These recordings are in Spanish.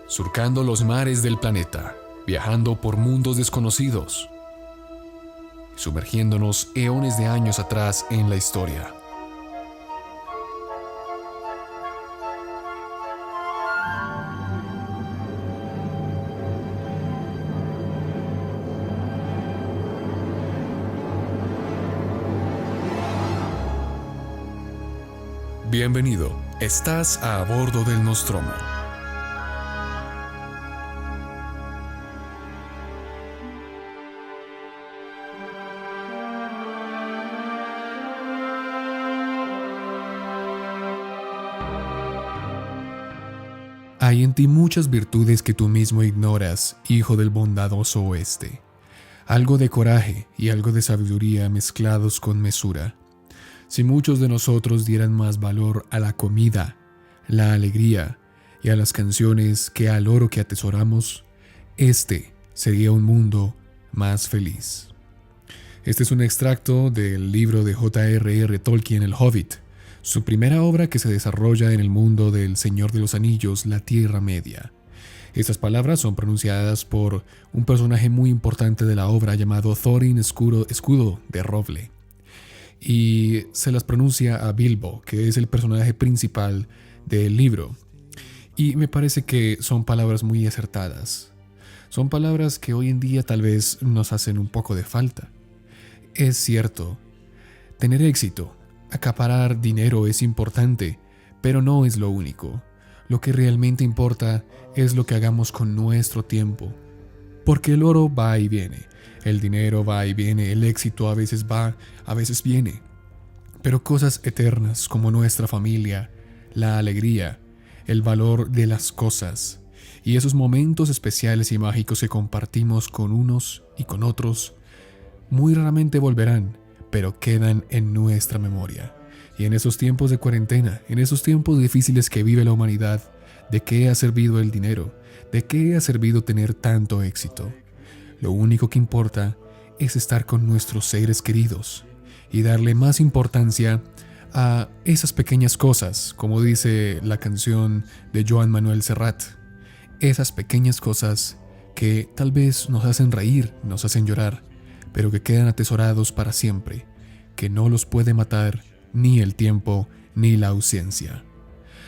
surcando los mares del planeta, viajando por mundos desconocidos, sumergiéndonos eones de años atrás en la historia. Bienvenido, estás a bordo del Nostromo. Hay en ti muchas virtudes que tú mismo ignoras, hijo del bondadoso oeste. Algo de coraje y algo de sabiduría mezclados con mesura. Si muchos de nosotros dieran más valor a la comida, la alegría y a las canciones que al oro que atesoramos, este sería un mundo más feliz. Este es un extracto del libro de J.R.R. Tolkien, El Hobbit, su primera obra que se desarrolla en el mundo del Señor de los Anillos, la Tierra Media. Estas palabras son pronunciadas por un personaje muy importante de la obra llamado Thorin Escudo de Roble. Y se las pronuncia a Bilbo, que es el personaje principal del libro. Y me parece que son palabras muy acertadas. Son palabras que hoy en día tal vez nos hacen un poco de falta. Es cierto, tener éxito, acaparar dinero es importante, pero no es lo único. Lo que realmente importa es lo que hagamos con nuestro tiempo. Porque el oro va y viene. El dinero va y viene, el éxito a veces va, a veces viene. Pero cosas eternas como nuestra familia, la alegría, el valor de las cosas y esos momentos especiales y mágicos que compartimos con unos y con otros, muy raramente volverán, pero quedan en nuestra memoria. Y en esos tiempos de cuarentena, en esos tiempos difíciles que vive la humanidad, ¿de qué ha servido el dinero? ¿De qué ha servido tener tanto éxito? Lo único que importa es estar con nuestros seres queridos y darle más importancia a esas pequeñas cosas, como dice la canción de Joan Manuel Serrat. Esas pequeñas cosas que tal vez nos hacen reír, nos hacen llorar, pero que quedan atesorados para siempre, que no los puede matar ni el tiempo ni la ausencia.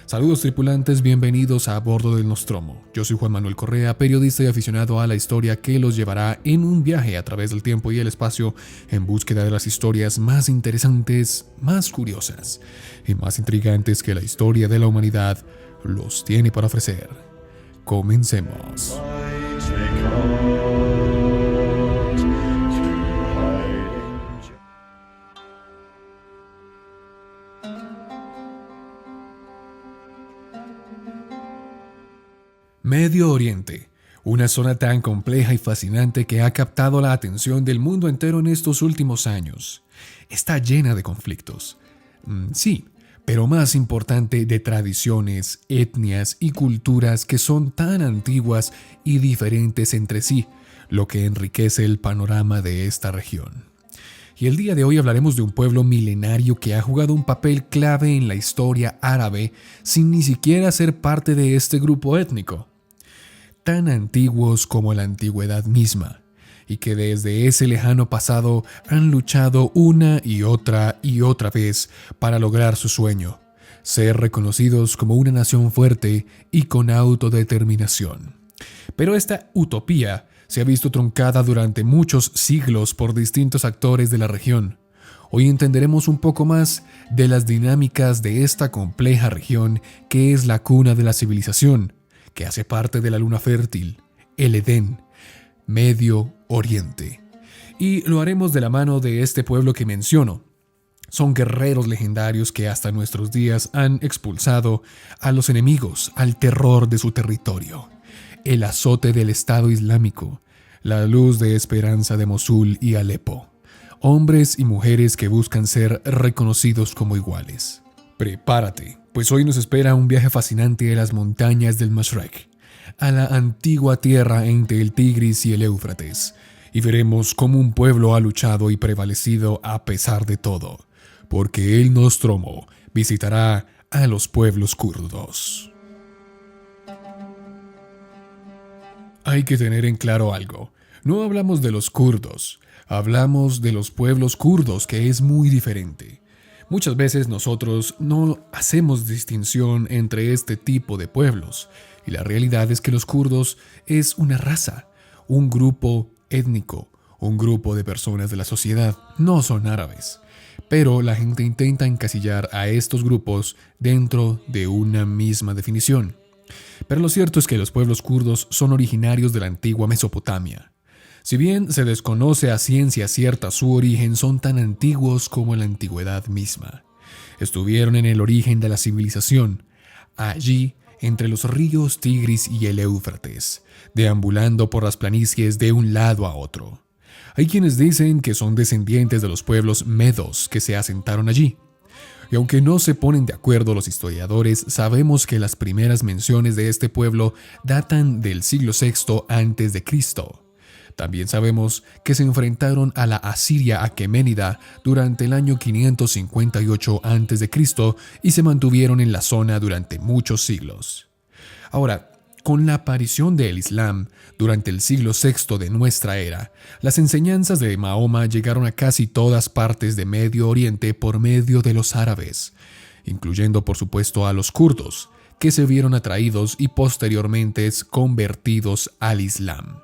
Saludos tripulantes, bienvenidos a bordo del Nostromo. Yo soy Juan Manuel Correa, periodista y aficionado a la historia que los llevará en un viaje a través del tiempo y el espacio en búsqueda de las historias más interesantes, más curiosas y más intrigantes que la historia de la humanidad los tiene para ofrecer. Comencemos. Medio Oriente, una zona tan compleja y fascinante que ha captado la atención del mundo entero en estos últimos años. Está llena de conflictos. Sí, pero más importante de tradiciones, etnias y culturas que son tan antiguas y diferentes entre sí, lo que enriquece el panorama de esta región. Y el día de hoy hablaremos de un pueblo milenario que ha jugado un papel clave en la historia árabe sin ni siquiera ser parte de este grupo étnico. Tan antiguos como la antigüedad misma, y que desde ese lejano pasado han luchado una y otra vez para lograr su sueño, ser reconocidos como una nación fuerte y con autodeterminación. Pero esta utopía se ha visto truncada durante muchos siglos por distintos actores de la región. Hoy entenderemos un poco más de las dinámicas de esta compleja región que es la cuna de la civilización, que hace parte de la luna fértil, el Edén, Medio Oriente. Y lo haremos de la mano de este pueblo que menciono. Son guerreros legendarios que hasta nuestros días han expulsado a los enemigos, al terror de su territorio, el azote del Estado Islámico, la luz de esperanza de Mosul y Alepo. Hombres y mujeres que buscan ser reconocidos como iguales. Prepárate, pues hoy nos espera un viaje fascinante a las montañas del Mashrek, a la antigua tierra entre el Tigris y el Éufrates, y veremos cómo un pueblo ha luchado y prevalecido a pesar de todo, porque el Nostromo visitará a los pueblos kurdos. Hay que tener en claro algo. No hablamos de los kurdos, hablamos de los pueblos kurdos, que es muy diferente. Muchas veces nosotros no hacemos distinción entre este tipo de pueblos, y la realidad es que los kurdos es una raza, un grupo étnico, un grupo de personas de la sociedad, no son árabes. Pero la gente intenta encasillar a estos grupos dentro de una misma definición. Pero lo cierto es que los pueblos kurdos son originarios de la antigua Mesopotamia. Si bien se desconoce a ciencia cierta su origen, son tan antiguos como la antigüedad misma. Estuvieron en el origen de la civilización, allí entre los ríos Tigris y el Éufrates, deambulando por las planicies de un lado a otro. Hay quienes dicen que son descendientes de los pueblos medos que se asentaron allí. Y aunque no se ponen de acuerdo los historiadores, sabemos que las primeras menciones de este pueblo datan del siglo VI a.C. También sabemos que se enfrentaron a la Asiria aqueménida durante el año 558 a.C. y se mantuvieron en la zona durante muchos siglos. Ahora, con la aparición del Islam durante el siglo VI de nuestra era, las enseñanzas de Mahoma llegaron a casi todas partes de Medio Oriente por medio de los árabes, incluyendo por supuesto a los kurdos, que se vieron atraídos y posteriormente convertidos al Islam.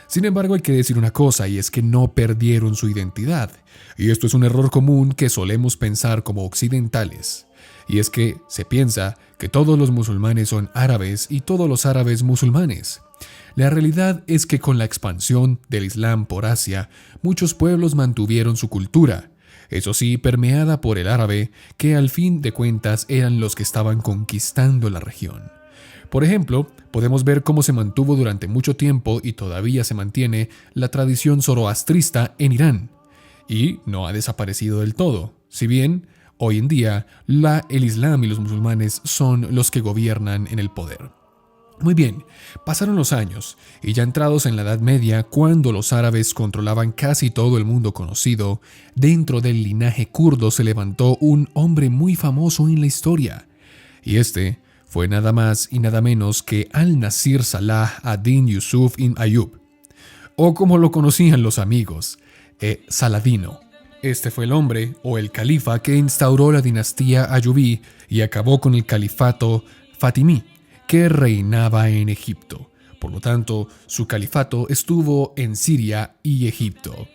Sin embargo, hay que decir una cosa, y es que no perdieron su identidad, y esto es un error común que solemos pensar como occidentales. Y es que se piensa que todos los musulmanes son árabes y todos los árabes musulmanes. La realidad es que con la expansión del Islam por Asia, muchos pueblos mantuvieron su cultura, eso sí, permeada por el árabe, que al fin de cuentas eran los que estaban conquistando la región. Por ejemplo, podemos ver cómo se mantuvo durante mucho tiempo y todavía se mantiene la tradición zoroastrista en Irán, y no ha desaparecido del todo, si bien hoy en día, el Islam y los musulmanes son los que gobiernan en el poder. Muy bien, pasaron los años, y ya entrados en la Edad Media, cuando los árabes controlaban casi todo el mundo conocido, dentro del linaje kurdo se levantó un hombre muy famoso en la historia. Y este fue nada más y nada menos que Al-Nasir Salah ad-Din Yusuf ibn Ayyub, o como lo conocían los amigos, Saladino. Este fue el hombre, o el califa, que instauró la dinastía ayubí y acabó con el califato fatimí, que reinaba en Egipto. Por lo tanto, su califato estuvo en Siria y Egipto.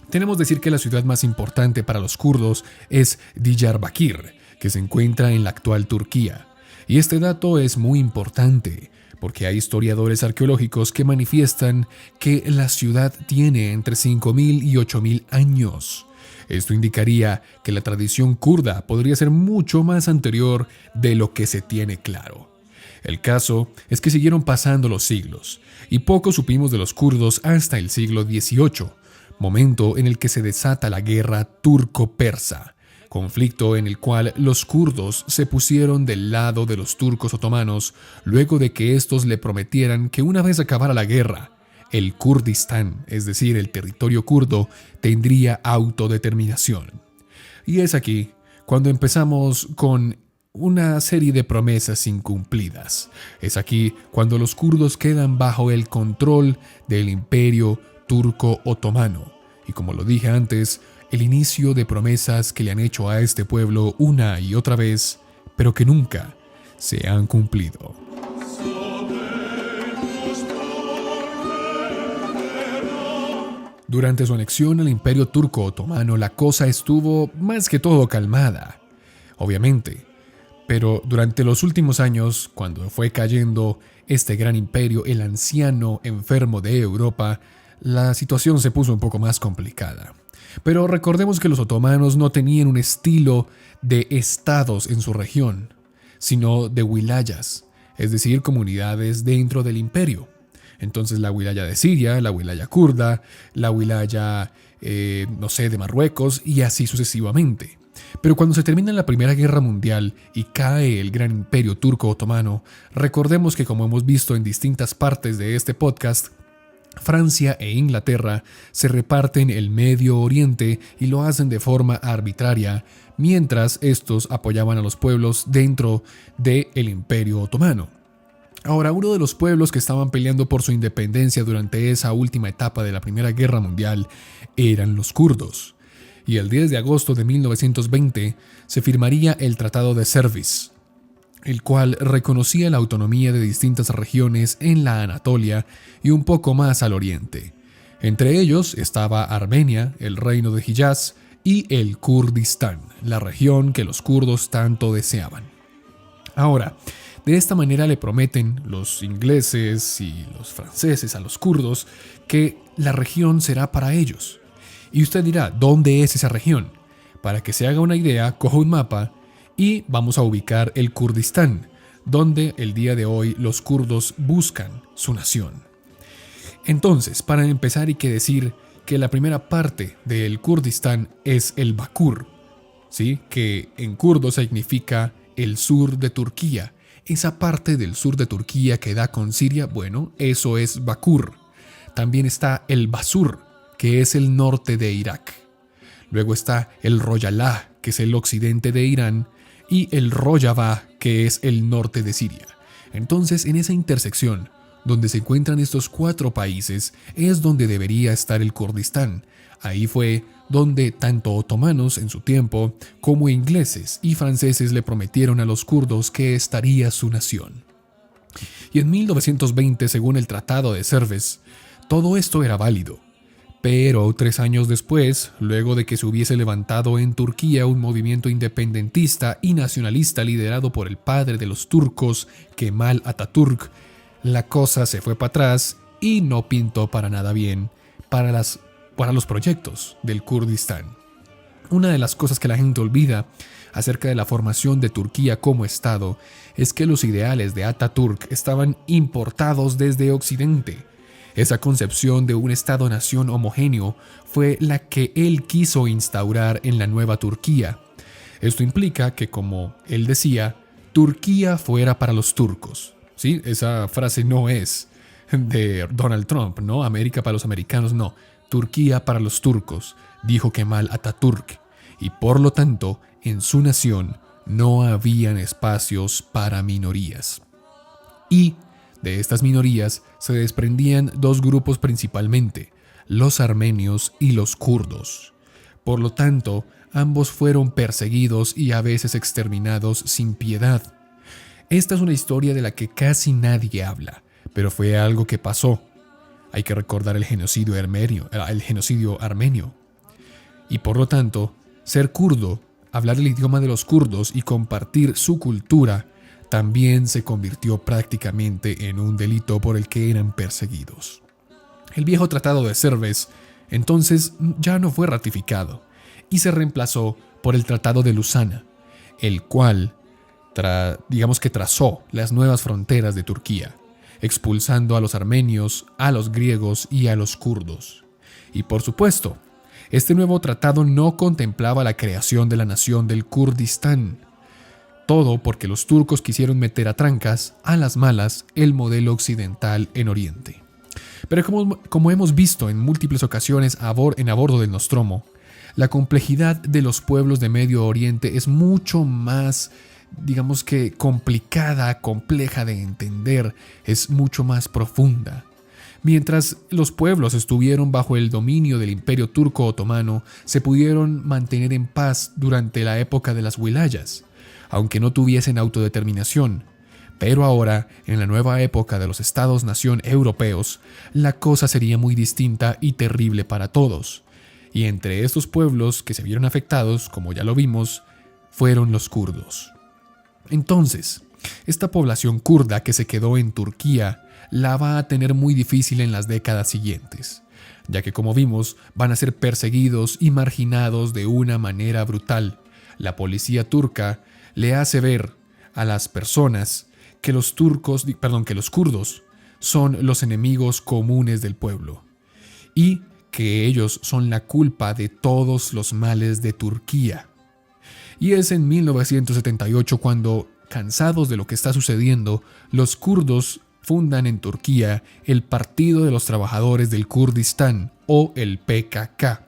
Tenemos que decir que la ciudad más importante para los kurdos es Diyarbakir, que se encuentra en la actual Turquía. Y este dato es muy importante, porque hay historiadores arqueológicos que manifiestan que la ciudad tiene entre 5.000 y 8.000 años. Esto indicaría que la tradición kurda podría ser mucho más anterior de lo que se tiene claro. El caso es que siguieron pasando los siglos, y poco supimos de los kurdos hasta el siglo XVIII, momento en el que se desata la guerra turco-persa, conflicto en el cual los kurdos se pusieron del lado de los turcos otomanos luego de que estos le prometieran que una vez acabara la guerra, el Kurdistán, es decir, el territorio kurdo, tendría autodeterminación. Y es aquí cuando empezamos con una serie de promesas incumplidas. Es aquí cuando los kurdos quedan bajo el control del imperio turco otomano. Y como lo dije antes, el inicio de promesas que le han hecho a este pueblo una y otra vez, pero que nunca se han cumplido. Durante su anexión al Imperio Turco Otomano, la cosa estuvo más que todo calmada, obviamente. Pero durante los últimos años, cuando fue cayendo este gran imperio, el anciano enfermo de Europa, la situación se puso un poco más complicada. Pero recordemos que los otomanos no tenían un estilo de estados en su región, sino de wilayas, es decir, comunidades dentro del imperio. Entonces la wilaya de Siria, la wilaya kurda, la wilaya, de Marruecos y así sucesivamente. Pero cuando se termina la Primera Guerra Mundial y cae el gran imperio turco otomano, recordemos que como hemos visto en distintas partes de este podcast, Francia e Inglaterra se reparten el Medio Oriente y lo hacen de forma arbitraria, mientras estos apoyaban a los pueblos dentro del Imperio Otomano. Ahora, uno de los pueblos que estaban peleando por su independencia durante esa última etapa de la Primera Guerra Mundial eran los kurdos. Y el 10 de agosto de 1920 se firmaría el Tratado de Sèvres, el cual reconocía la autonomía de distintas regiones en la Anatolia y un poco más al oriente. Entre ellos estaba Armenia, el reino de Hiyaz, y el Kurdistán, la región que los kurdos tanto deseaban. Ahora, de esta manera le prometen los ingleses y los franceses a los kurdos que la región será para ellos. Y usted dirá, ¿dónde es esa región? Para que se haga una idea, coja un mapa y vamos a ubicar el Kurdistán, donde el día de hoy los kurdos buscan su nación. Entonces, para empezar hay que decir que la primera parte del Kurdistán es el Bakur, ¿sí? Que en kurdo significa el sur de Turquía. Esa parte del sur de Turquía que da con Siria, bueno, eso es Bakur. También está el Basur, que es el norte de Irak. Luego está el Royalá, que es el occidente de Irán, y el Rojava, que es el norte de Siria. Entonces, en esa intersección, donde se encuentran estos 4 países, es donde debería estar el Kurdistán. Ahí fue donde tanto otomanos en su tiempo como ingleses y franceses le prometieron a los kurdos que estaría su nación. Y en 1920, según el Tratado de Sèvres, todo esto era válido. Pero 3 años después, luego de que se hubiese levantado en Turquía un movimiento independentista y nacionalista liderado por el padre de los turcos, Kemal Atatürk, la cosa se fue para atrás y no pintó para nada bien para los proyectos del Kurdistán. Una de las cosas que la gente olvida acerca de la formación de Turquía como Estado es que los ideales de Atatürk estaban importados desde Occidente. Esa concepción de un Estado-nación homogéneo fue la que él quiso instaurar en la nueva Turquía. Esto implica que, como él decía, Turquía fuera para los turcos. ¿Sí? Esa frase no es de Donald Trump, ¿no? América para los americanos, no. Turquía para los turcos, dijo Kemal Atatürk. Y por lo tanto, en su nación no habían espacios para minorías. Y de estas minorías se desprendían 2 grupos principalmente, los armenios y los kurdos. Por lo tanto, ambos fueron perseguidos y a veces exterminados sin piedad. Esta es una historia de la que casi nadie habla, pero fue algo que pasó. Hay que recordar el genocidio armenio. Y por lo tanto, ser kurdo, hablar el idioma de los kurdos y compartir su cultura también se convirtió prácticamente en un delito por el que eran perseguidos. El viejo Tratado de Sèvres entonces ya no fue ratificado y se reemplazó por el Tratado de Lausana, el cual trazó las nuevas fronteras de Turquía, expulsando a los armenios, a los griegos y a los kurdos. Y por supuesto, este nuevo tratado no contemplaba la creación de la nación del Kurdistán. Todo porque los turcos quisieron meter a trancas, a las malas, el modelo occidental en Oriente. Pero como hemos visto en múltiples ocasiones a bordo del Nostromo, la complejidad de los pueblos de Medio Oriente es mucho más, compleja de entender, es mucho más profunda. Mientras los pueblos estuvieron bajo el dominio del Imperio Turco Otomano, se pudieron mantener en paz durante la época de las wilayas, aunque no tuviesen autodeterminación. Pero ahora, en la nueva época de los Estados-nación europeos, la cosa sería muy distinta y terrible para todos. Y entre estos pueblos que se vieron afectados, como ya lo vimos, fueron los kurdos. Entonces, esta población kurda que se quedó en Turquía la va a tener muy difícil en las décadas siguientes, ya que, como vimos, van a ser perseguidos y marginados de una manera brutal. La policía turca le hace ver a las personas que los kurdos son los enemigos comunes del pueblo y que ellos son la culpa de todos los males de Turquía. Y es en 1978 cuando, cansados de lo que está sucediendo, los kurdos fundan en Turquía el Partido de los Trabajadores del Kurdistán, o el PKK.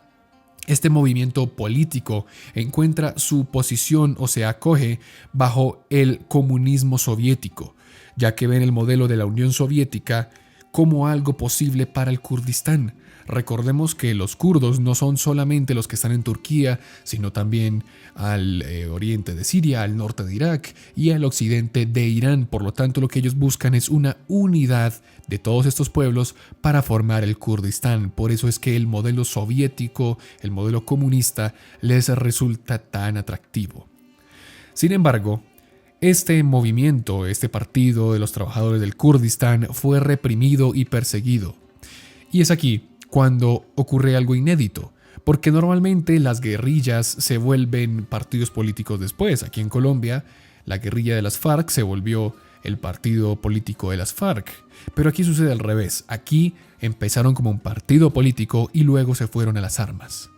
Este movimiento político encuentra su posición o se acoge bajo el comunismo soviético, ya que ven el modelo de la Unión Soviética como algo posible para el Kurdistán. Recordemos que los kurdos no son solamente los que están en Turquía, sino también al oriente de Siria, al norte de Irak y al occidente de Irán. Por lo tanto, lo que ellos buscan es una unidad de todos estos pueblos para formar el Kurdistán. Por eso es que el modelo soviético, el modelo comunista, les resulta tan atractivo. Sin embargo, este movimiento, este partido de los trabajadores del Kurdistán fue reprimido y perseguido. Y es aquí cuando ocurre algo inédito, porque normalmente las guerrillas se vuelven partidos políticos después. Aquí en Colombia, la guerrilla de las FARC se volvió el partido político de las FARC. Pero aquí sucede al revés. Aquí empezaron como un partido político y luego se fueron a las armas.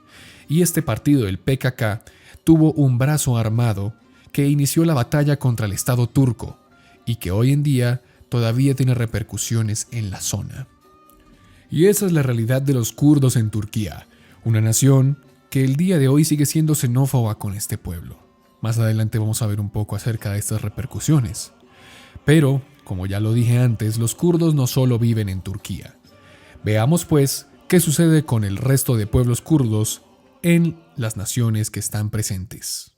Y este partido, el PKK, tuvo un brazo armado que inició la batalla contra el Estado turco y que hoy en día todavía tiene repercusiones en la zona. Y esa es la realidad de los kurdos en Turquía, una nación que el día de hoy sigue siendo xenófoba con este pueblo. Más adelante vamos a ver un poco acerca de estas repercusiones. Pero, como ya lo dije antes, los kurdos no solo viven en Turquía. Veamos pues qué sucede con el resto de pueblos kurdos en las naciones que están presentes.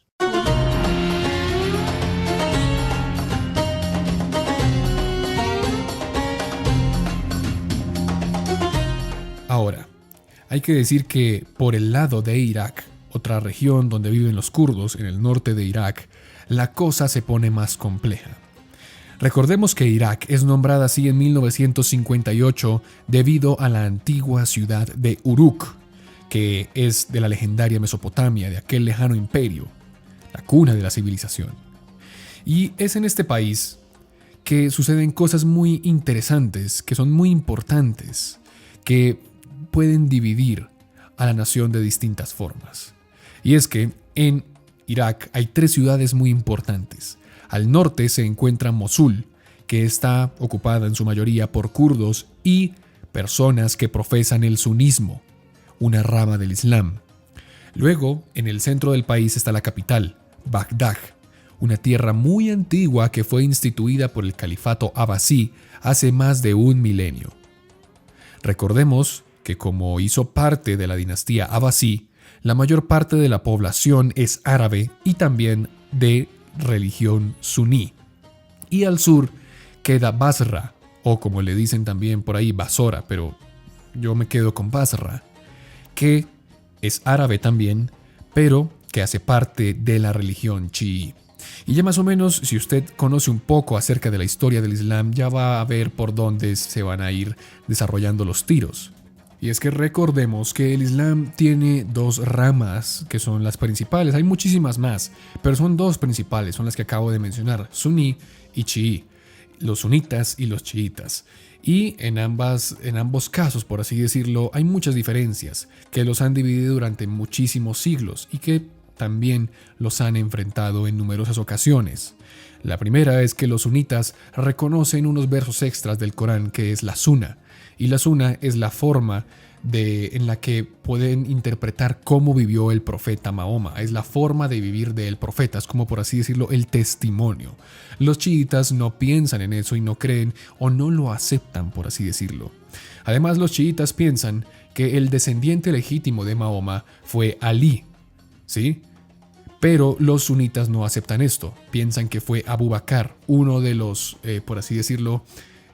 Ahora, hay que decir que por el lado de Irak, otra región donde viven los kurdos en el norte de Irak, la cosa se pone más compleja. Recordemos que Irak es nombrada así en 1958 debido a la antigua ciudad de Uruk, que es de la legendaria Mesopotamia, de aquel lejano imperio, la cuna de la civilización. Y es en este país que suceden cosas muy interesantes, que son muy importantes, que pueden dividir a la nación de distintas formas. Y es que en Irak hay 3 ciudades muy importantes. Al norte se encuentra Mosul, que está ocupada en su mayoría por kurdos y personas que profesan el sunismo, una rama del Islam. Luego, en el centro del país está la capital, Bagdad, una tierra muy antigua que fue instituida por el califato abasí hace más de 1 milenio. Recordemos que como hizo parte de la dinastía abasí, la mayor parte de la población es árabe y también de religión suní. Y al sur queda Basra, o como le dicen también por ahí, Basora, pero yo me quedo con Basra, que es árabe también, pero que hace parte de la religión chií. Y ya más o menos, si usted conoce un poco acerca de la historia del Islam, ya va a ver por dónde se van a ir desarrollando los tiros. Y es que recordemos que el Islam tiene 2 ramas que son las principales. Hay muchísimas más, pero son 2 principales, son las que acabo de mencionar, suní y chií, los sunitas y los chiitas. Y en ambos casos, por así decirlo, hay muchas diferencias que los han dividido durante muchísimos siglos y que también los han enfrentado en numerosas ocasiones. La primera es que los sunitas reconocen unos versos extras del Corán que es la Sunna, y la Sunna es la forma en la que pueden interpretar cómo vivió el profeta Mahoma, es la forma de vivir del profeta, es como por así decirlo el testimonio. Los chiitas no piensan en eso y no creen o no lo aceptan, por así decirlo. Además, los chiitas piensan que el descendiente legítimo de Mahoma fue Alí, ¿sí? Pero los sunitas no aceptan esto, piensan que fue Abu Bakr, uno de los, por así decirlo,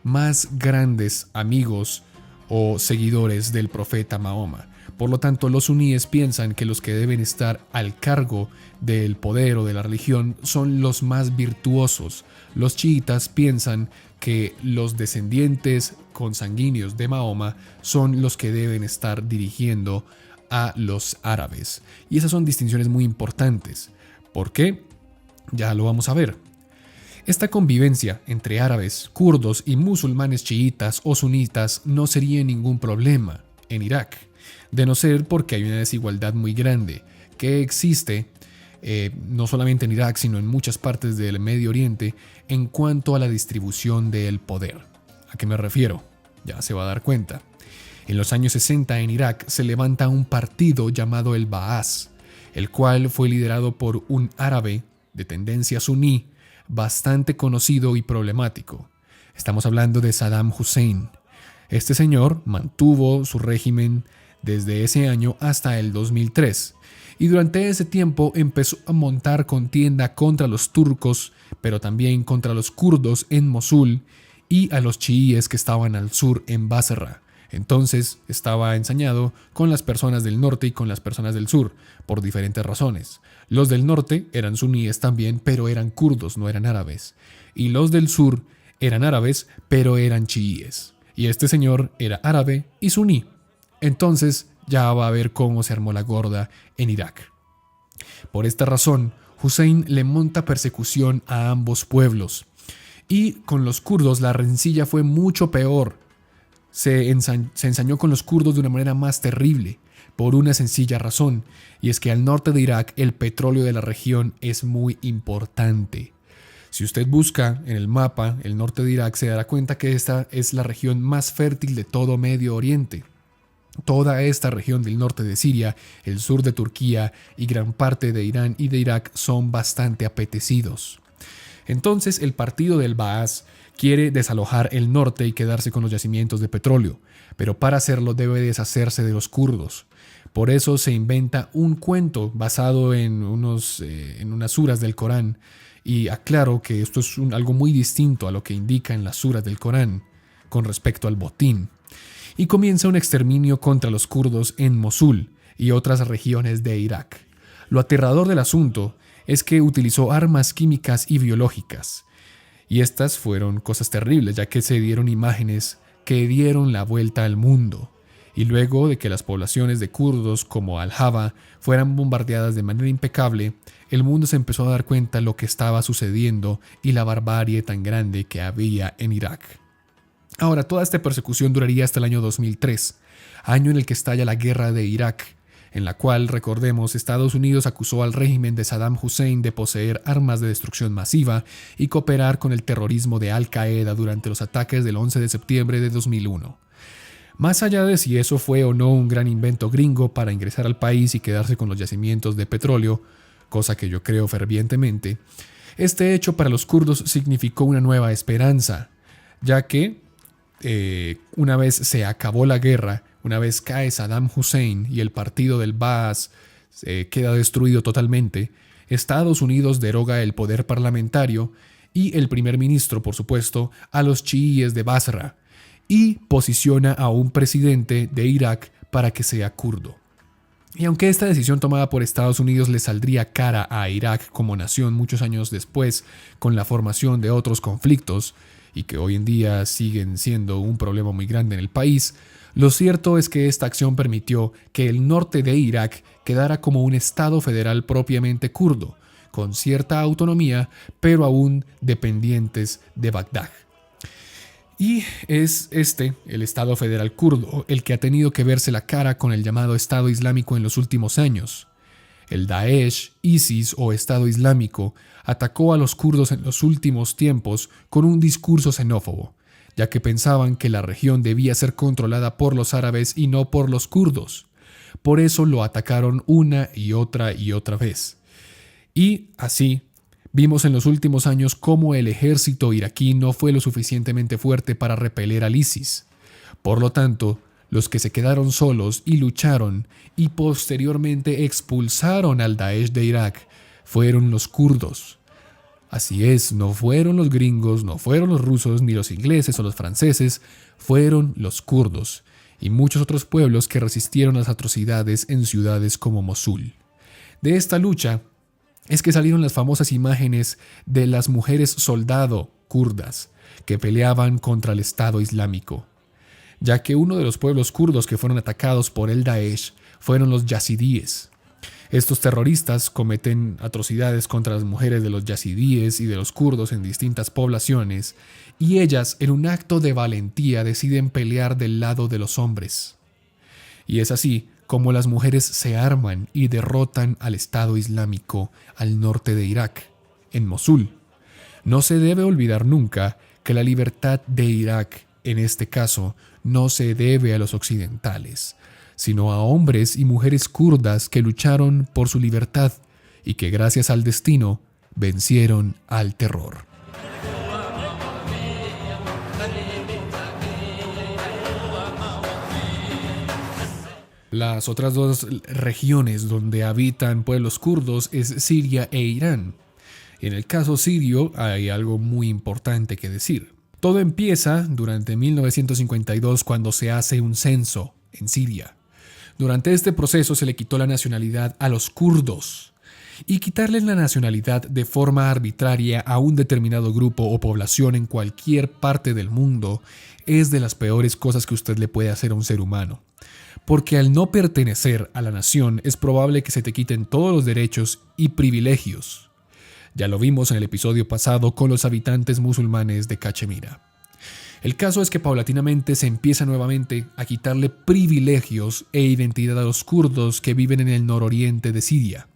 más grandes amigos o seguidores del profeta Mahoma. Por lo tanto, los suníes piensan que los que deben estar al cargo del poder o de la religión son los más virtuosos. Los chiitas piensan que los descendientes consanguíneos de Mahoma son los que deben estar dirigiendo a los árabes. Y esas son distinciones muy importantes. ¿Por qué? Ya lo vamos a ver. Esta convivencia entre árabes, kurdos y musulmanes chiitas o sunitas no sería ningún problema en Irak, de no ser porque hay una desigualdad muy grande que existe no solamente en Irak, sino en muchas partes del Medio Oriente en cuanto a la distribución del poder. ¿A qué me refiero? Ya se va a dar cuenta. En los años 60 en Irak se levanta un partido llamado el Baas, el cual fue liderado por un árabe de tendencia suní bastante conocido y problemático. Estamos hablando de Saddam Hussein. Este señor mantuvo su régimen desde ese año hasta el 2003 y durante ese tiempo empezó a montar contienda contra los turcos, pero también contra los kurdos en Mosul y a los chiíes que estaban al sur en Basra. Entonces estaba ensañado con las personas del norte y con las personas del sur, por diferentes razones. Los del norte eran suníes también, pero eran kurdos, no eran árabes. Y los del sur eran árabes, pero eran chiíes. Y este señor era árabe y suní. Entonces ya va a ver cómo se armó la gorda en Irak. Por esta razón, Hussein le monta persecución a ambos pueblos. Y con los kurdos la rencilla fue mucho peor. Se ensañó con los kurdos de una manera más terrible, por una sencilla razón, y es que al norte de Irak el petróleo de la región es muy importante. Si usted busca en el mapa el norte de Irak, se dará cuenta que esta es la región más fértil de todo Medio Oriente. Toda esta región del norte de Siria, el sur de Turquía y gran parte de Irán y de Irak son bastante apetecidos. Entonces el partido del Baas quiere desalojar el norte y quedarse con los yacimientos de petróleo, pero para hacerlo debe deshacerse de los kurdos. Por eso se inventa un cuento basado en unas suras del Corán, y aclaro que esto es algo muy distinto a lo que indica en las suras del Corán con respecto al botín. Y comienza un exterminio contra los kurdos en Mosul y otras regiones de Irak. Lo aterrador del asunto es que utilizó armas químicas y biológicas. Y estas fueron cosas terribles, ya que se dieron imágenes que dieron la vuelta al mundo. Y luego de que las poblaciones de kurdos como Al-Haba fueran bombardeadas de manera impecable, el mundo se empezó a dar cuenta de lo que estaba sucediendo y la barbarie tan grande que había en Irak. Ahora, toda esta persecución duraría hasta el año 2003, año en el que estalla la guerra de Irak, en la cual, recordemos, Estados Unidos acusó al régimen de Saddam Hussein de poseer armas de destrucción masiva y cooperar con el terrorismo de Al-Qaeda durante los ataques del 11 de septiembre de 2001. Más allá de si eso fue o no un gran invento gringo para ingresar al país y quedarse con los yacimientos de petróleo, cosa que yo creo fervientemente, este hecho para los kurdos significó una nueva esperanza, ya que una vez se acabó la guerra, una vez cae Saddam Hussein y el partido del Baas queda destruido totalmente, Estados Unidos deroga el poder parlamentario y el primer ministro, por supuesto, a los chiíes de Basra y posiciona a un presidente de Irak para que sea kurdo. Y aunque esta decisión tomada por Estados Unidos le saldría cara a Irak como nación muchos años después con la formación de otros conflictos, y que hoy en día siguen siendo un problema muy grande en el país, lo cierto es que esta acción permitió que el norte de Irak quedara como un estado federal propiamente kurdo, con cierta autonomía, pero aún dependientes de Bagdad. Y es el Estado Federal Kurdo, el que ha tenido que verse la cara con el llamado Estado Islámico en los últimos años. El Daesh, ISIS o Estado Islámico atacó a los kurdos en los últimos tiempos con un discurso xenófobo, ya que pensaban que la región debía ser controlada por los árabes y no por los kurdos. Por eso lo atacaron una y otra vez. Y así, vimos en los últimos años cómo el ejército iraquí no fue lo suficientemente fuerte para repeler al ISIS. Por lo tanto, los que se quedaron solos y lucharon y posteriormente expulsaron al Daesh de Irak fueron los kurdos. Así es, no fueron los gringos, no fueron los rusos, ni los ingleses o los franceses, fueron los kurdos y muchos otros pueblos que resistieron las atrocidades en ciudades como Mosul. De esta lucha es que salieron las famosas imágenes de las mujeres soldado kurdas que peleaban contra el Estado Islámico, ya que uno de los pueblos kurdos que fueron atacados por el Daesh fueron los yazidíes. Estos terroristas cometen atrocidades contra las mujeres de los yazidíes y de los kurdos en distintas poblaciones, y ellas, en un acto de valentía, deciden pelear del lado de los hombres. Y es así como las mujeres se arman y derrotan al Estado Islámico al norte de Irak, en Mosul. No se debe olvidar nunca que la libertad de Irak, en este caso, no se debe a los occidentales, sino a hombres y mujeres kurdas que lucharon por su libertad y que gracias al destino vencieron al terror. Las otras dos regiones donde habitan pueblos kurdos es Siria e Irán. En el caso sirio hay algo muy importante que decir. Todo empieza durante 1952 cuando se hace un censo en Siria. Durante este proceso se le quitó la nacionalidad a los kurdos. Y quitarles la nacionalidad de forma arbitraria a un determinado grupo o población en cualquier parte del mundo es de las peores cosas que usted le puede hacer a un ser humano. Porque al no pertenecer a la nación es probable que se te quiten todos los derechos y privilegios. Ya lo vimos en el episodio pasado con los habitantes musulmanes de Cachemira. El caso es que paulatinamente se empieza nuevamente a quitarle privilegios e identidad a los kurdos que viven en el nororiente de Siria.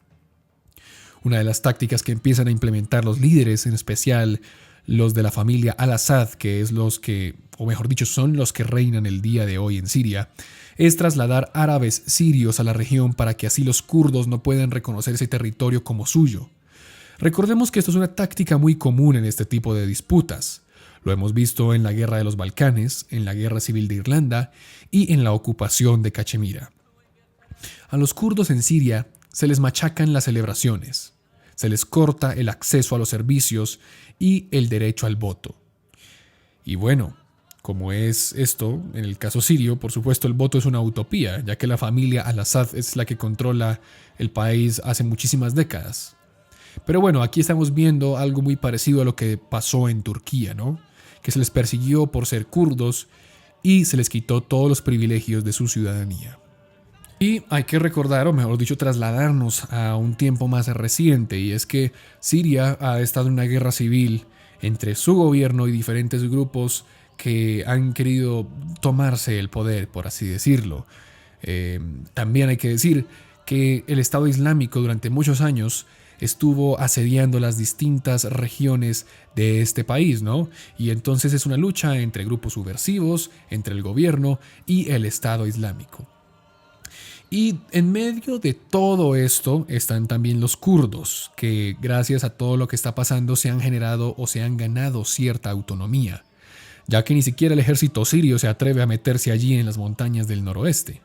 Una de las tácticas que empiezan a implementar los líderes, en especial los de la familia Al-Assad, que es los que, o mejor dicho, son los que reinan el día de hoy en Siria, es trasladar árabes sirios a la región para que así los kurdos no puedan reconocer ese territorio como suyo. Recordemos que esto es una táctica muy común en este tipo de disputas. Lo hemos visto en la Guerra de los Balcanes, en la Guerra Civil de Irlanda y en la ocupación de Cachemira. A los kurdos en Siria se les machacan las celebraciones, se les corta el acceso a los servicios y el derecho al voto. Y bueno, como es esto, en el caso sirio, por supuesto el voto es una utopía, ya que la familia Al-Assad es la que controla el país hace muchísimas décadas. Pero bueno, aquí estamos viendo algo muy parecido a lo que pasó en Turquía, ¿no? Que se les persiguió por ser kurdos y se les quitó todos los privilegios de su ciudadanía. Y hay que recordar, o mejor dicho, trasladarnos a un tiempo más reciente, y es que Siria ha estado en una guerra civil entre su gobierno y diferentes grupos que han querido tomarse el poder, por así decirlo. También hay que decir que el Estado Islámico durante muchos años estuvo asediando las distintas regiones de este país, ¿no? Y entonces es una lucha entre grupos subversivos, entre el gobierno y el Estado Islámico. Y en medio de todo esto están también los kurdos, que gracias a todo lo que está pasando se han generado o se han ganado cierta autonomía, ya que ni siquiera el ejército sirio se atreve a meterse allí en las montañas del noroeste.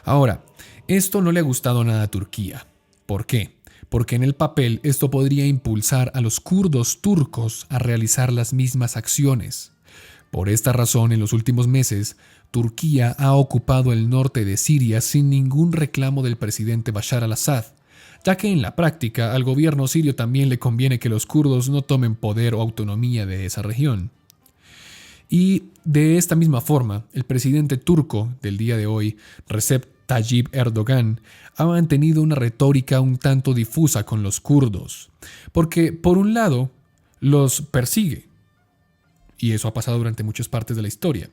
Ahora, esto no le ha gustado nada a Turquía. ¿Por qué? Porque en el papel esto podría impulsar a los kurdos turcos a realizar las mismas acciones. Por esta razón, en los últimos meses, Turquía ha ocupado el norte de Siria sin ningún reclamo del presidente Bashar al-Assad, ya que en la práctica al gobierno sirio también le conviene que los kurdos no tomen poder o autonomía de esa región. Y de esta misma forma, el presidente turco del día de hoy, Recep Tayyip Erdogan, ha mantenido una retórica un tanto difusa con los kurdos, porque por un lado los persigue, y eso ha pasado durante muchas partes de la historia,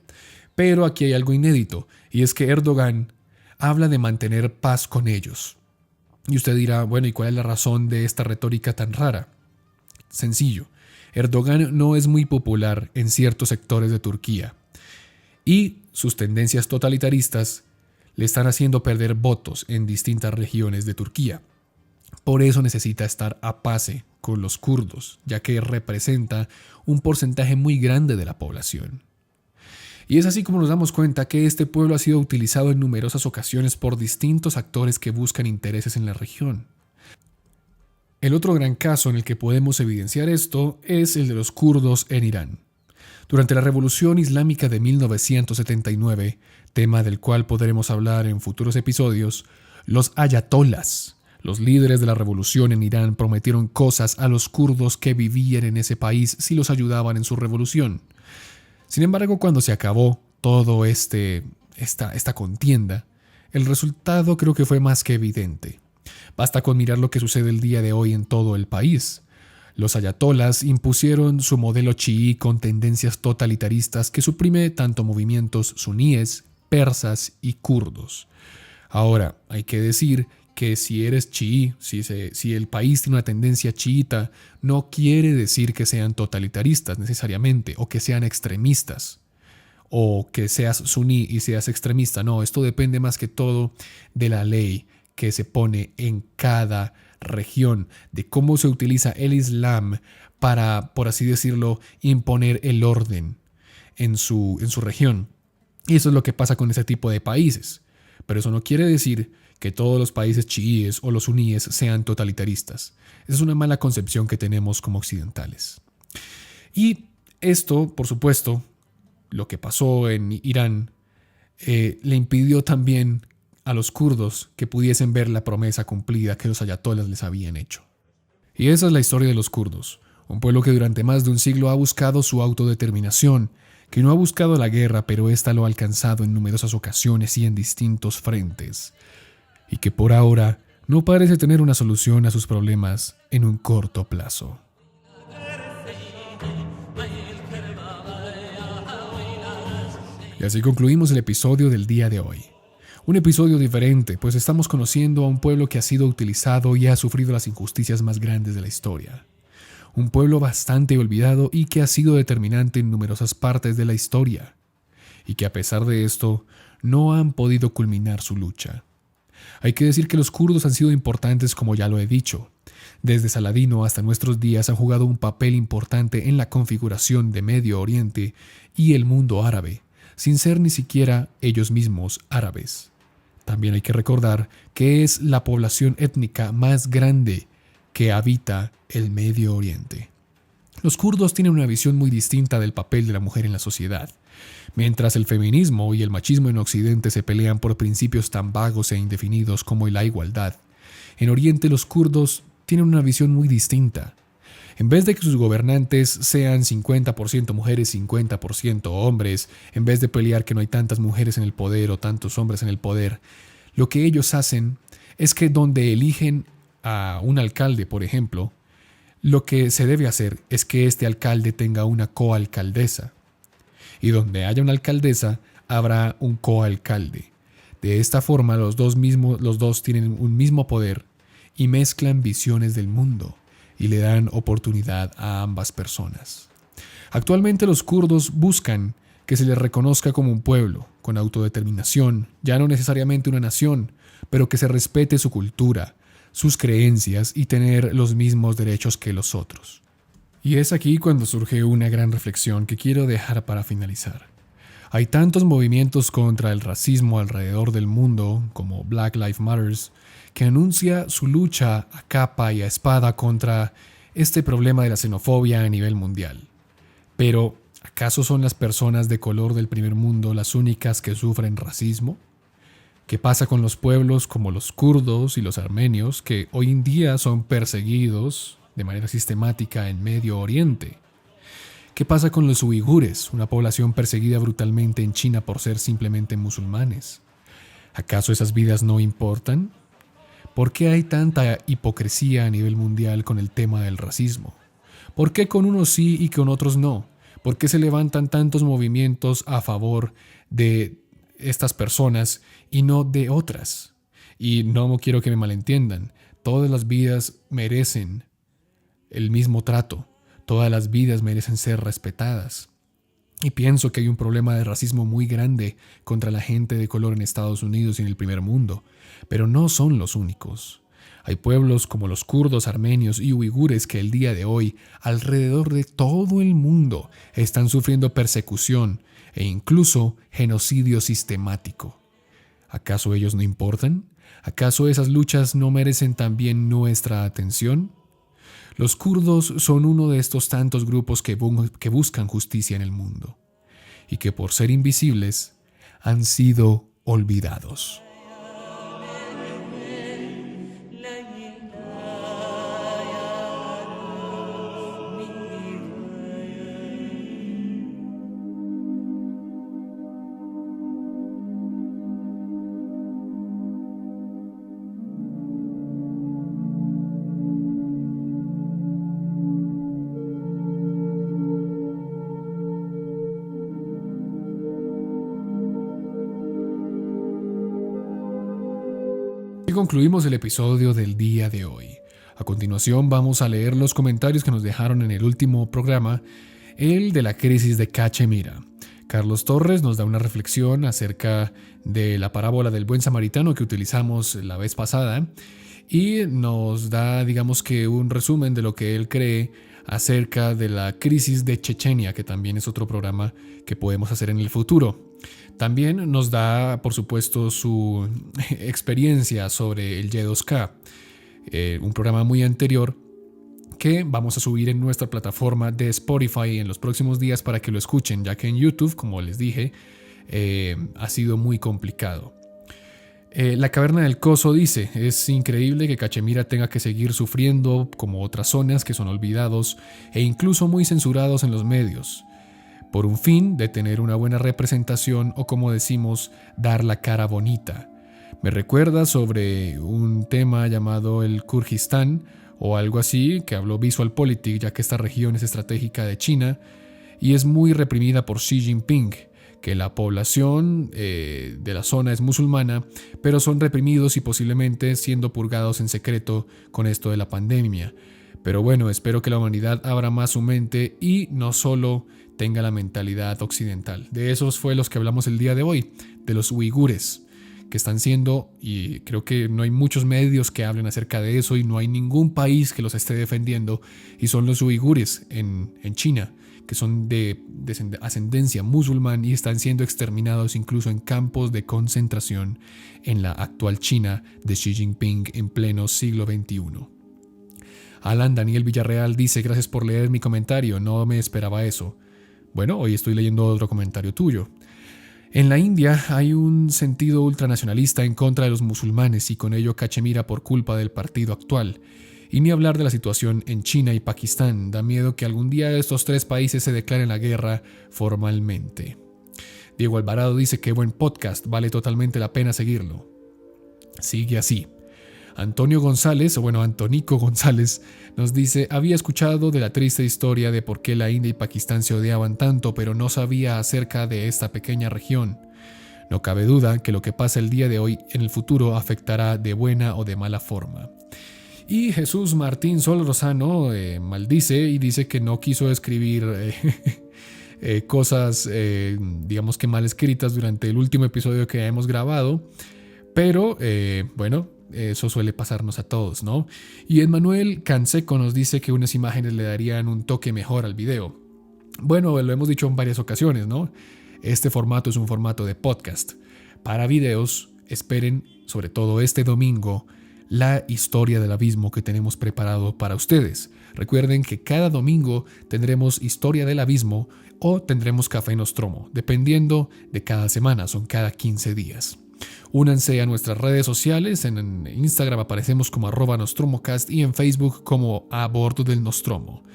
pero aquí hay algo inédito, y es que Erdogan habla de mantener paz con ellos. Y usted dirá, bueno, ¿y cuál es la razón de esta retórica tan rara? Sencillo, Erdogan no es muy popular en ciertos sectores de Turquía, y sus tendencias totalitaristas le están haciendo perder votos en distintas regiones de Turquía. Por eso necesita estar a pase con los kurdos, ya que representa un porcentaje muy grande de la población. Y es así como nos damos cuenta que este pueblo ha sido utilizado en numerosas ocasiones por distintos actores que buscan intereses en la región. El otro gran caso en el que podemos evidenciar esto es el de los kurdos en Irán. Durante la Revolución Islámica de 1979, tema del cual podremos hablar en futuros episodios, los ayatolás, los líderes de la revolución en Irán, prometieron cosas a los kurdos que vivían en ese país si los ayudaban en su revolución. Sin embargo, cuando se acabó todo esta contienda, el resultado creo que fue más que evidente. Basta con mirar lo que sucede el día de hoy en todo el país. Los ayatolás impusieron su modelo chií con tendencias totalitaristas que suprime tanto movimientos suníes, persas y kurdos. Ahora, hay que decir que si eres chií, si el país tiene una tendencia chiita, no quiere decir que sean totalitaristas necesariamente, o que sean extremistas, o que seas suní y seas extremista. No, esto depende más que todo de la ley que se pone en cada región, de cómo se utiliza el Islam para, por así decirlo, imponer el orden en su región. Y eso es lo que pasa con ese tipo de países. Pero eso no quiere decir que todos los países chiíes o los suníes sean totalitaristas. Esa es una mala concepción que tenemos como occidentales. Y esto, por supuesto, lo que pasó en Irán, le impidió también a los kurdos que pudiesen ver la promesa cumplida que los ayatolás les habían hecho. Y esa es la historia de los kurdos, un pueblo que durante más de un siglo ha buscado su autodeterminación, que no ha buscado la guerra, pero ésta lo ha alcanzado en numerosas ocasiones y en distintos frentes, y que por ahora no parece tener una solución a sus problemas en un corto plazo. Y así concluimos el episodio del día de hoy. Un episodio diferente, pues estamos conociendo a un pueblo que ha sido utilizado y ha sufrido las injusticias más grandes de la historia. Un pueblo bastante olvidado y que ha sido determinante en numerosas partes de la historia. Y que a pesar de esto, no han podido culminar su lucha. Hay que decir que los kurdos han sido importantes, como ya lo he dicho. Desde Saladino hasta nuestros días han jugado un papel importante en la configuración de Medio Oriente y el mundo árabe, sin ser ni siquiera ellos mismos árabes. También hay que recordar que es la población étnica más grande que habita el Medio Oriente. Los kurdos tienen una visión muy distinta del papel de la mujer en la sociedad. Mientras el feminismo y el machismo en Occidente se pelean por principios tan vagos e indefinidos como la igualdad, en Oriente los kurdos tienen una visión muy distinta. En vez de que sus gobernantes sean 50% mujeres, 50% hombres, en vez de pelear que no hay tantas mujeres en el poder o tantos hombres en el poder, lo que ellos hacen es que donde eligen a un alcalde, por ejemplo, lo que se debe hacer es que este alcalde tenga una coalcaldesa. Y donde haya una alcaldesa, habrá un coalcalde. De esta forma, los dos tienen un mismo poder y mezclan visiones del mundo y le dan oportunidad a ambas personas. Actualmente los kurdos buscan que se les reconozca como un pueblo, con autodeterminación, ya no necesariamente una nación, pero que se respete su cultura, sus creencias y tener los mismos derechos que los otros. Y es aquí cuando surge una gran reflexión que quiero dejar para finalizar. Hay tantos movimientos contra el racismo alrededor del mundo, como Black Lives Matter, que anuncia su lucha a capa y a espada contra este problema de la xenofobia a nivel mundial. Pero, ¿acaso son las personas de color del primer mundo las únicas que sufren racismo? ¿Qué pasa con los pueblos como los kurdos y los armenios, que hoy en día son perseguidos de manera sistemática en Medio Oriente? ¿Qué pasa con los uigures, una población perseguida brutalmente en China por ser simplemente musulmanes? ¿Acaso esas vidas no importan? ¿Por qué hay tanta hipocresía a nivel mundial con el tema del racismo? ¿Por qué con unos sí y con otros no? ¿Por qué se levantan tantos movimientos a favor de estas personas y no de otras? Y no quiero que me malentiendan, todas las vidas merecen el mismo trato, todas las vidas merecen ser respetadas. Y pienso que hay un problema de racismo muy grande contra la gente de color en Estados Unidos y en el primer mundo, pero no son los únicos. Hay pueblos como los kurdos, armenios y uigures que el día de hoy, alrededor de todo el mundo, están sufriendo persecución e incluso genocidio sistemático. ¿Acaso ellos no importan? ¿Acaso esas luchas no merecen también nuestra atención? Los kurdos son uno de estos tantos grupos que buscan justicia en el mundo y que por ser invisibles han sido olvidados. Y concluimos el episodio del día de hoy. A continuación vamos a leer los comentarios que nos dejaron en el último programa, el de la crisis de Cachemira. Carlos Torres nos da una reflexión acerca de la parábola del buen samaritano que utilizamos la vez pasada y nos da, digamos que, un resumen de lo que él cree acerca de la crisis de Chechenia, que también es otro programa que podemos hacer en el futuro. También nos da, por supuesto, su experiencia sobre el Y2K, un programa muy anterior que vamos a subir en nuestra plataforma de Spotify en los próximos días para que lo escuchen, ya que en YouTube, como les dije, ha sido muy complicado. La Caverna del Coso dice: es increíble que Cachemira tenga que seguir sufriendo como otras zonas que son olvidados e incluso muy censurados en los medios, por un fin de tener una buena representación o, como decimos, dar la cara bonita. Me recuerda sobre un tema llamado el Kurdistán o algo así, que habló VisualPolitik, ya que esta región es estratégica de China y es muy reprimida por Xi Jinping, que la población de la zona es musulmana, pero son reprimidos y posiblemente siendo purgados en secreto con esto de la pandemia. Pero bueno, espero que la humanidad abra más su mente y no solo tenga la mentalidad occidental. De esos fue los que hablamos el día de hoy, de los uigures, que están siendo, y creo que no hay muchos medios que hablen acerca de eso y no hay ningún país que los esté defendiendo, y son los uigures en China, que son de ascendencia musulmán y están siendo exterminados incluso en campos de concentración en la actual China de Xi Jinping en pleno siglo XXI. Alan Daniel Villarreal dice: gracias por leer mi comentario, no me esperaba eso. Bueno, hoy estoy leyendo otro comentario tuyo. En la India hay un sentido ultranacionalista en contra de los musulmanes y con ello Cachemira por culpa del partido actual. Y ni hablar de la situación en China y Pakistán, da miedo que algún día estos tres países se declaren la guerra formalmente. Diego Alvarado dice: qué buen podcast, vale totalmente la pena seguirlo. Sigue así. Antonico González nos dice: había escuchado de la triste historia de por qué la India y Pakistán se odiaban tanto, pero no sabía acerca de esta pequeña región. No cabe duda que lo que pasa el día de hoy en el futuro afectará de buena o de mala forma. Y Jesús Martín Sol Rosano maldice y dice que no quiso escribir cosas, digamos que mal escritas durante el último episodio que hemos grabado, pero bueno, eso suele pasarnos a todos, ¿no? Y Emmanuel Canseco nos dice que unas imágenes le darían un toque mejor al video. Bueno, lo hemos dicho en varias ocasiones, ¿no? Este formato es un formato de podcast. Para videos, esperen, sobre todo este domingo, la historia del abismo que tenemos preparado para ustedes. Recuerden que cada domingo tendremos historia del abismo o tendremos Café Nostromo, dependiendo de cada semana, son cada 15 días. Únanse a nuestras redes sociales, en Instagram aparecemos como @nostromocast y en Facebook como A Bordo del Nostromo.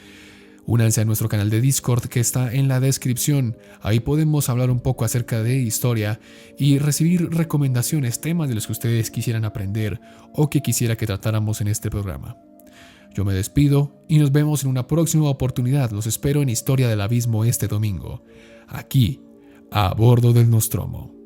Únanse a nuestro canal de Discord que está en la descripción, ahí podemos hablar un poco acerca de historia y recibir recomendaciones, temas de los que ustedes quisieran aprender o que quisiera que tratáramos en este programa. Yo me despido y nos vemos en una próxima oportunidad, los espero en Historia del Abismo este domingo, aquí, A Bordo del Nostromo.